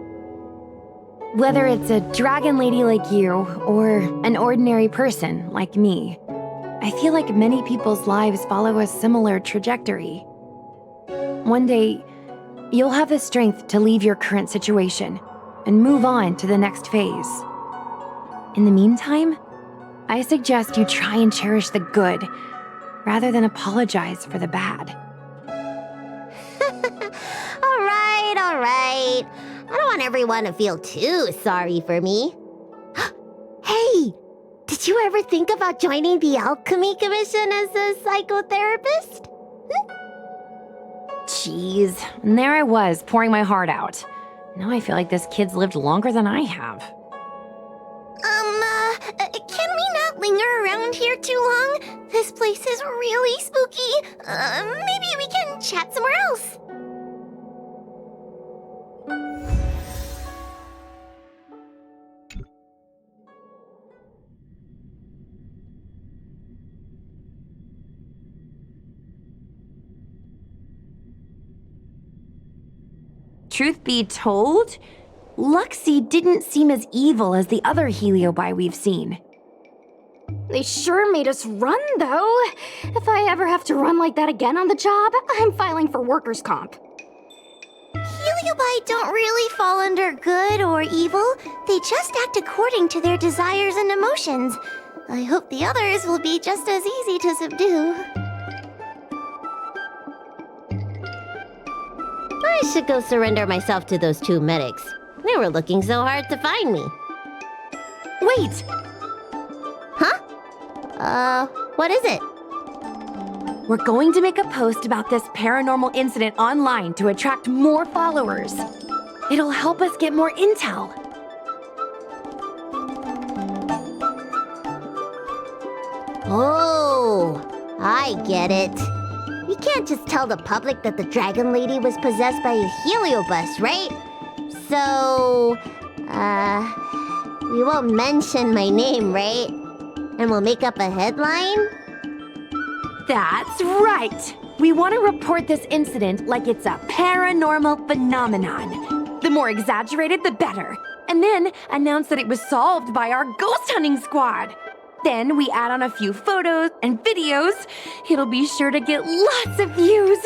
Whether it's a dragon lady like you, or an ordinary person like me, I feel like many people's lives follow a similar trajectory. One day, you'll have the strength to leave your current situation and move on to the next phase. In the meantime, I suggest you try and cherish the good, rather than apologize for the bad. All right. I don't want everyone to feel too sorry for me. Hey, did you ever think about joining the Alchemy Commission as a psychotherapist? Jeez, and there I was, pouring my heart out. Now I feel like this kid's lived longer than I have. Can we not linger around here too long? This place is really spooky. Maybe we can chat somewhere else. Truth be told, Luxie didn't seem as evil as the other Heliobi we've seen. They sure made us run, though. If I ever have to run like that again on the job, I'm filing for workers' comp. Heliobi don't really fall under good or evil. They just act according to their desires and emotions. I hope the others will be just as easy to subdue. I should go surrender myself to those two medics. They were looking so hard to find me. Wait! Huh? What is it? We're going to make a post about this paranormal incident online to attract more followers. It'll help us get more intel. Oh, I get it. We can't just tell the public that the Dragon Lady was possessed by a heliobus, right? So, we won't mention my name, right? And we'll make up a headline? That's right! We want to report this incident like it's a paranormal phenomenon. The more exaggerated, the better. And then announce that it was solved by our ghost hunting squad. Then we add on a few photos and videos. It'll be sure to get lots of views.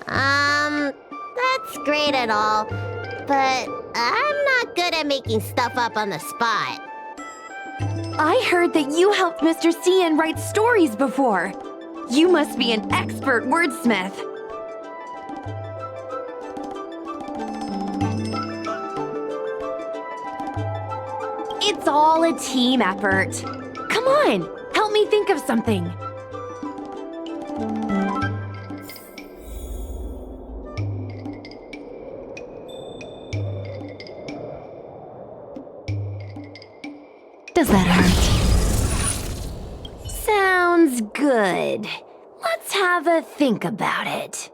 That's great and all, but I'm not good at making stuff up on the spot. I heard that you helped Mr. Cian write stories before. You must be an expert wordsmith. It's all a team effort. Come on, help me think of something. Does that hurt? Sounds good. Let's have a think about it.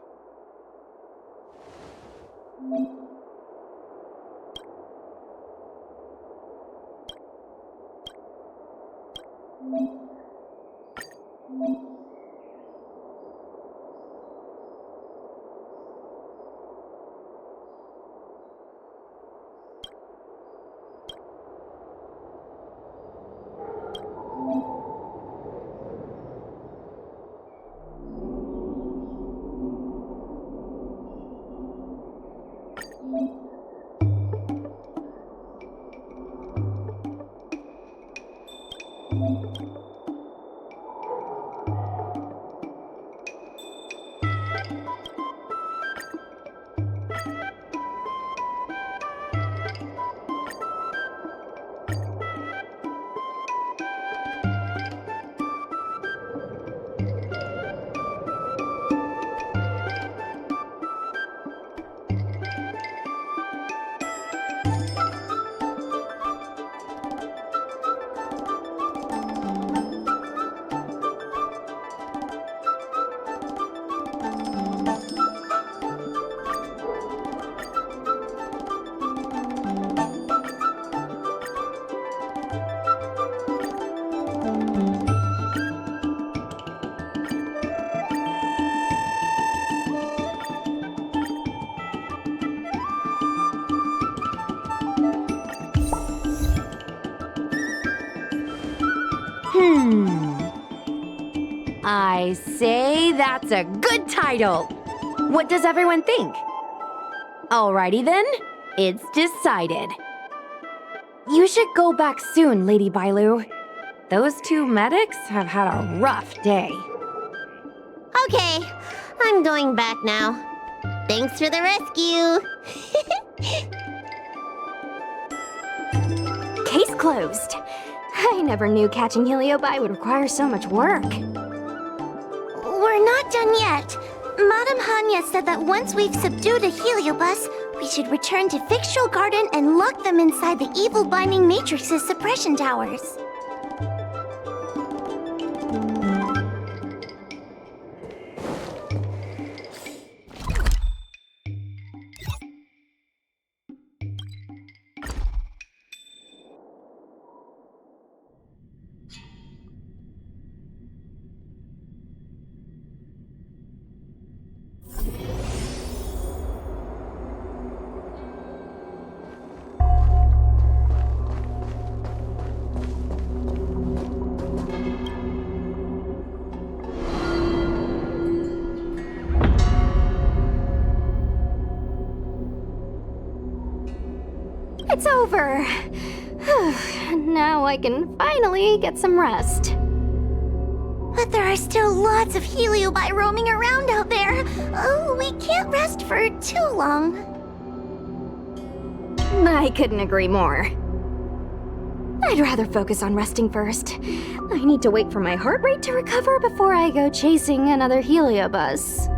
I say that's a good title. What does everyone think? Alrighty then, it's decided. You should go back soon, Lady Bailu. Those two medics have had a rough day. Okay, I'm going back now. Thanks for the rescue. Case closed. I never knew catching Heliobi would require so much work. We're not done yet. Madame Hanya said that once we've subdued a Heliobus, we should return to Fyxestroll Garden and lock them inside the evil binding matrix's suppression towers. It's over. Now I can finally get some rest. But there are still lots of Heliobi roaming around out there. Oh, we can't rest for too long. I couldn't agree more. I'd rather focus on resting first. I need to wait for my heart rate to recover before I go chasing another Heliobus.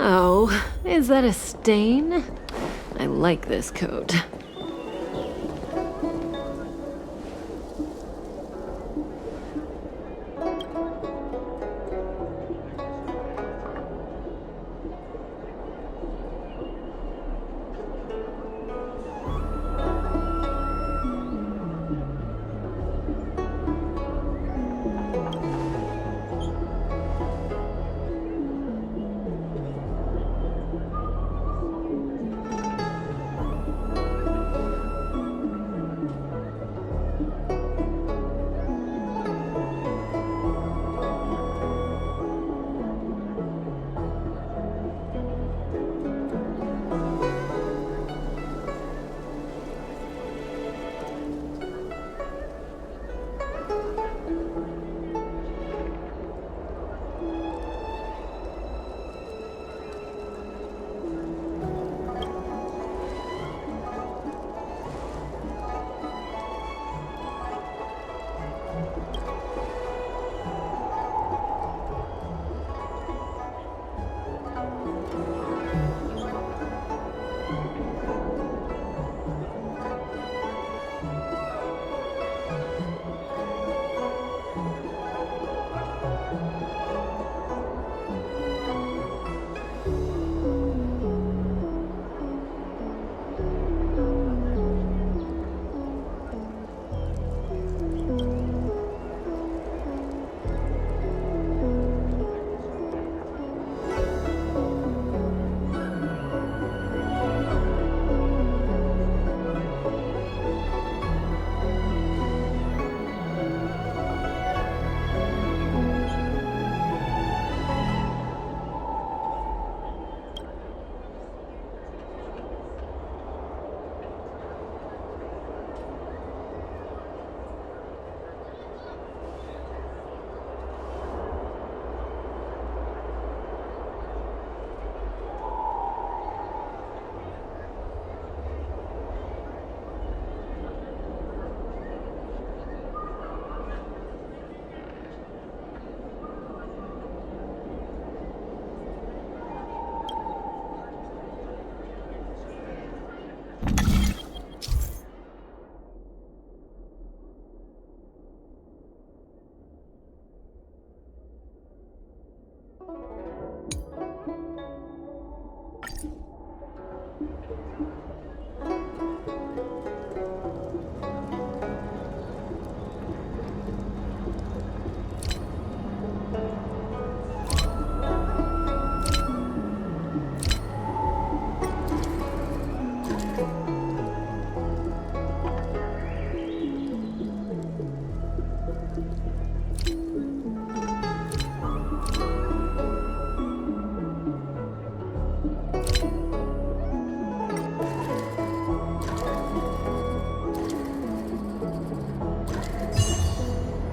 Oh, is that a stain? I like this coat.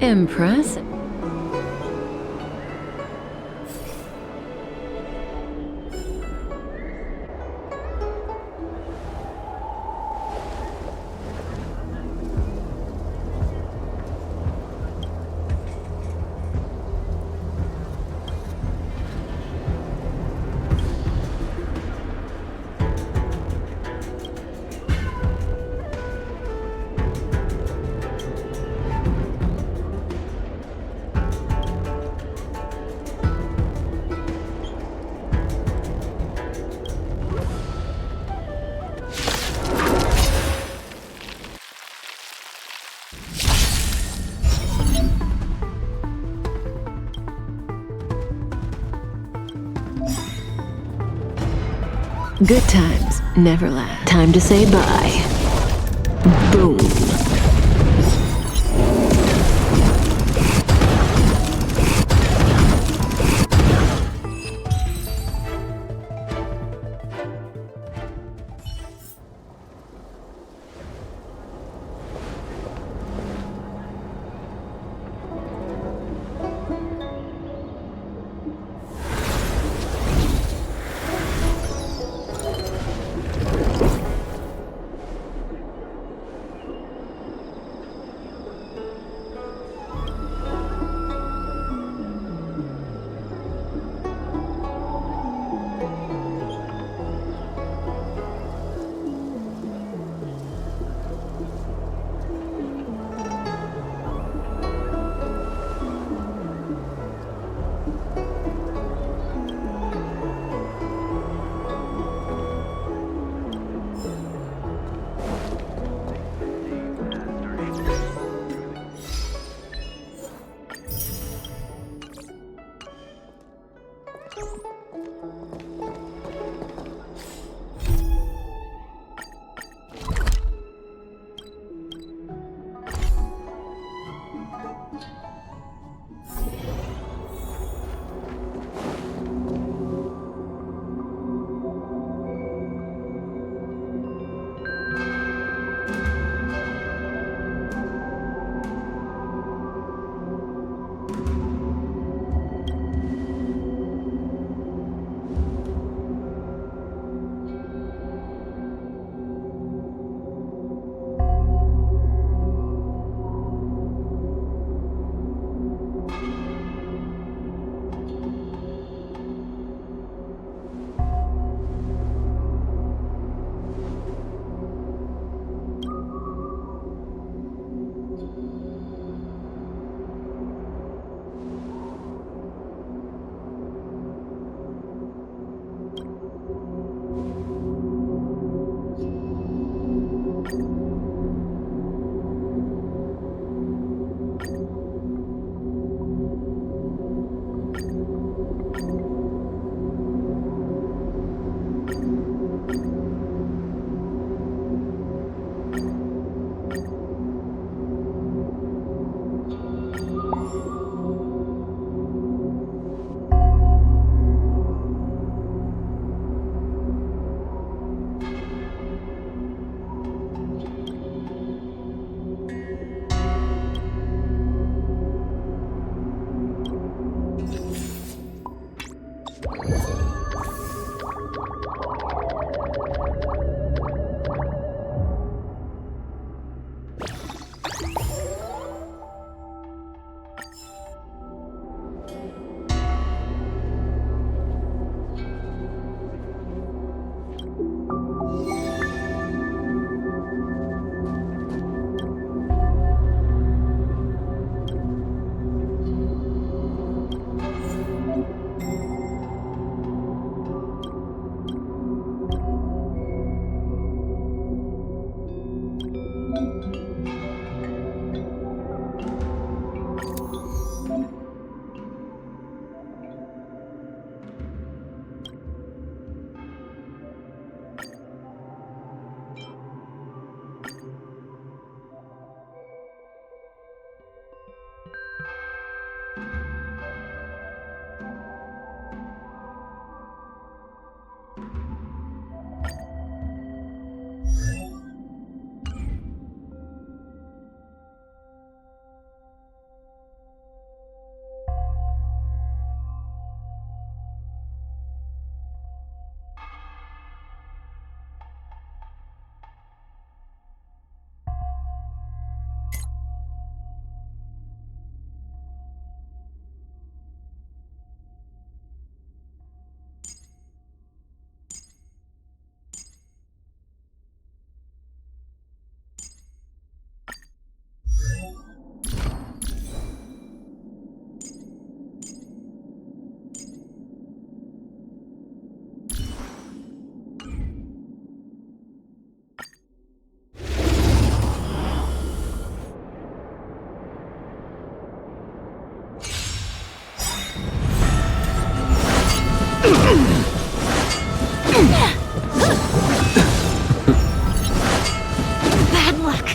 Impressive. Good times never last. Time to say bye. Boom.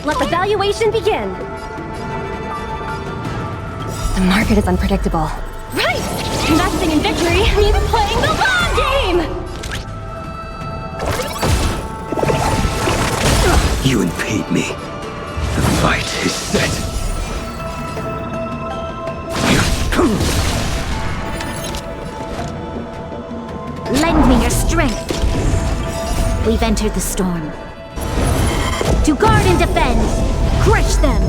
Let the valuation begin. The market is unpredictable. Right! Investing in victory means playing the long game! You impede me. The fight is set. Lend me your strength. We've entered the storm. To guard and defend, crush them.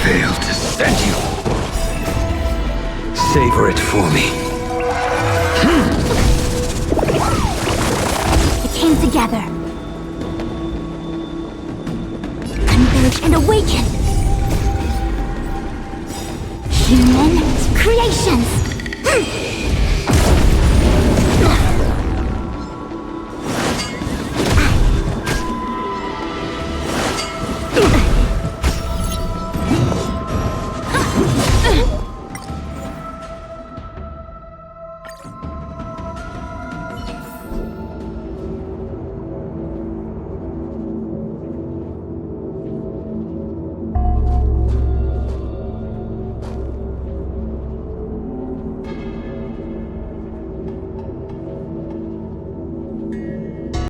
Failed to send you. Savor it for me. We came together. Converge and awaken. Human creations.